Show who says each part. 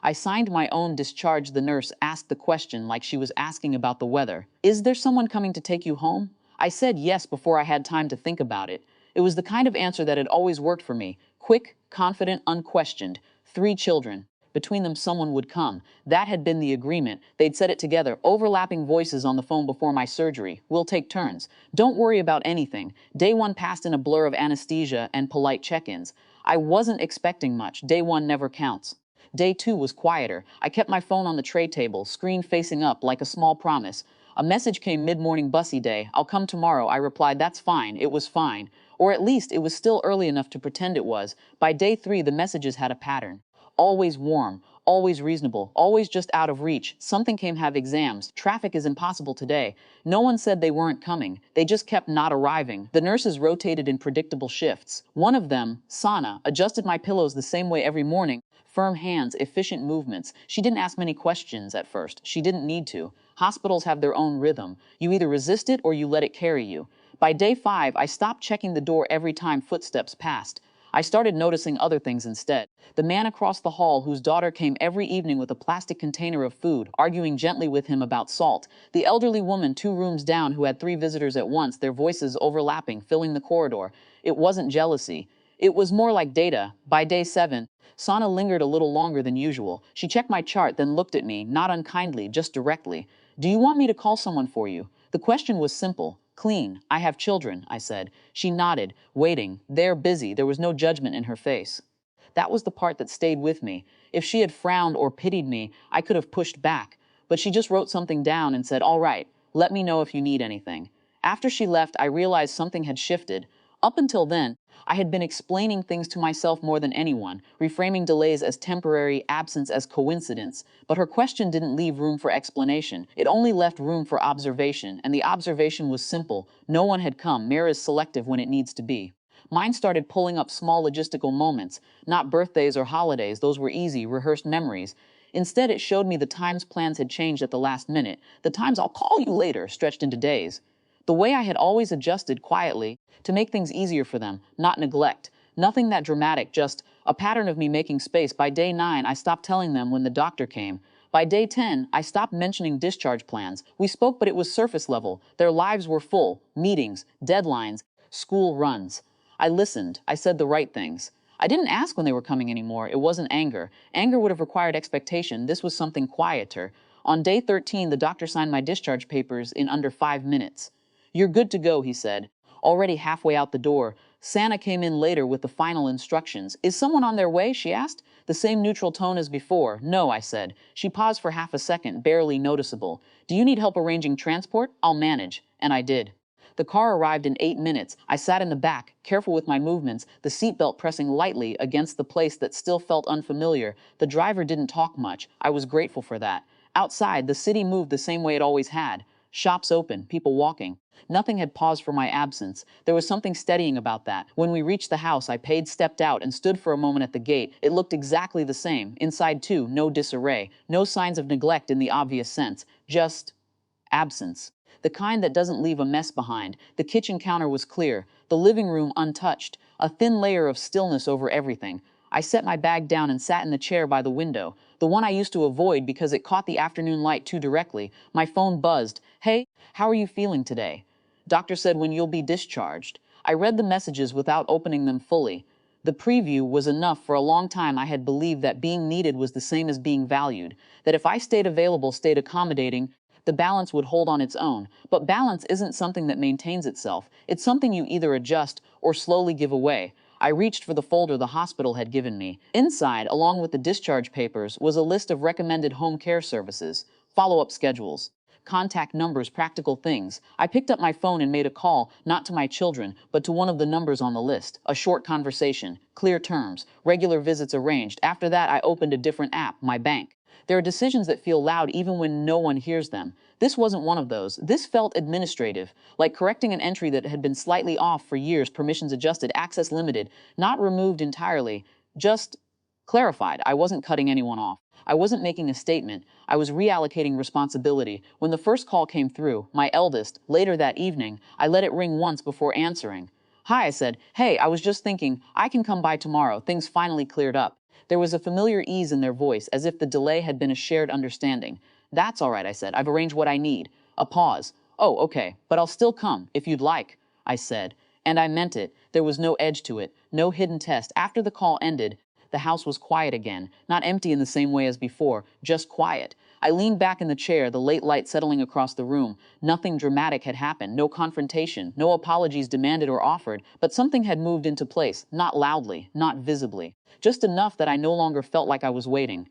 Speaker 1: I signed my own discharge. The nurse asked the question like she was asking about the weather. Is there someone coming to take you home? I said yes before I had time to think about it. It was the kind of answer that had always worked for me. Quick, confident, unquestioned. 3 children. Between them someone would come. That had been the agreement. They'd said it together, overlapping voices on the phone before my surgery. We'll take turns. Don't worry about anything. Day 1 passed in a blur of anesthesia and polite check-ins. I wasn't expecting much. Day 1 never counts. Day 2 was quieter. I kept my phone on the tray table, screen facing up like a small promise. A message came mid-morning. Bussy day. I'll come tomorrow. I replied, that's fine. It was fine. Or at least it was still early enough to pretend it was. By day 3, the messages had a pattern. Always warm, always reasonable, always just out of reach. Something came. Have exams. Traffic is impossible today. No one said they weren't coming. They just kept not arriving. The nurses rotated in predictable shifts. One of them, Sana, adjusted my pillows the same way every morning. Firm hands, efficient movements. She didn't ask many questions at first. She didn't need to. Hospitals have their own rhythm. You either resist it or you let it carry you. By day 5, I stopped checking the door every time footsteps passed. I started noticing other things instead. The man across the hall whose daughter came every evening with a plastic container of food, arguing gently with him about salt. The elderly woman 2 rooms down who had 3 visitors at once, their voices overlapping, filling the corridor. It wasn't jealousy. It was more like data. By day 7, Sana lingered a little longer than usual. She checked my chart, then looked at me, not unkindly, just directly. Do you want me to call someone for you? The question was simple. Clean. I have children, I said. She nodded, waiting. They're busy. There was no judgment in her face. That was the part that stayed with me. If she had frowned or pitied me, I could have pushed back. But she just wrote something down and said, all right, let me know if you need anything. After she left, I realized something had shifted. Up until then, I had been explaining things to myself more than anyone, reframing delays as temporary, absence as coincidence. But her question didn't leave room for explanation. It only left room for observation, and the observation was simple. No one had come. Mirror is selective when it needs to be. Mine started pulling up small logistical moments, not birthdays or holidays. Those were easy, rehearsed memories. Instead, it showed me the times plans had changed at the last minute, the times I'll call you later stretched into days. The way I had always adjusted quietly to make things easier for them, not neglect. Nothing that dramatic, just a pattern of me making space. By day 9, I stopped telling them when the doctor came. By day 10, I stopped mentioning discharge plans. We spoke, but it was surface level. Their lives were full. Meetings, deadlines, school runs. I listened. I said the right things. I didn't ask when they were coming anymore. It wasn't anger. Anger would have required expectation. This was something quieter. On day 13, the doctor signed my discharge papers in under 5 minutes. You're good to go, he said. Already halfway out the door, Santa came in later with the final instructions. Is someone on their way? She asked. The same neutral tone as before. No, I said. She paused for half a second, barely noticeable. Do you need help arranging transport? I'll manage. And I did. The car arrived in 8 minutes. I sat in the back, careful with my movements, the seatbelt pressing lightly against the place that still felt unfamiliar. The driver didn't talk much. I was grateful for that. Outside, the city moved the same way it always had. Shops open, people walking. Nothing had paused for my absence. There was something steadying about that. When we reached the house, I paid, stepped out, and stood for a moment at the gate. It looked exactly the same. Inside, too, no disarray. No signs of neglect in the obvious sense. Just absence. The kind that doesn't leave a mess behind. The kitchen counter was clear. The living room untouched. A thin layer of stillness over everything. I set my bag down and sat in the chair by the window, the one I used to avoid because it caught the afternoon light too directly. My phone buzzed. Hey, how are you feeling today? Doctor said when you'll be discharged. I read the messages without opening them fully. The preview was enough. For a long time I had believed that being needed was the same as being valued, that if I stayed available, stayed accommodating, the balance would hold on its own. But balance isn't something that maintains itself. It's something you either adjust or slowly give away. I reached for the folder the hospital had given me. Inside, along with the discharge papers, was a list of recommended home care services, follow-up schedules, contact numbers, practical things. I picked up my phone and made a call, not to my children, but to one of the numbers on the list. A short conversation, clear terms, regular visits arranged. After that, I opened a different app, my bank. There are decisions that feel loud even when no one hears them. This wasn't one of those. This felt administrative, like correcting an entry that had been slightly off for years, permissions adjusted, access limited, not removed entirely, just clarified. I wasn't cutting anyone off. I wasn't making a statement. I was reallocating responsibility. When the first call came through, my eldest, later that evening, I let it ring once before answering. Hi, I said. Hey, I was just thinking, I can come by tomorrow. Things finally cleared up. There was a familiar ease in their voice, as if the delay had been a shared understanding. "That's all right," I said. "I've arranged what I need." A pause. "Oh, okay, but I'll still come, if you'd like," I said. And I meant it. There was no edge to it, no hidden test. After the call ended, the house was quiet again, not empty in the same way as before, just quiet. I leaned back in the chair, the late light settling across the room. Nothing dramatic had happened, no confrontation, no apologies demanded or offered, but something had moved into place, not loudly, not visibly, just enough that I no longer felt like I was waiting.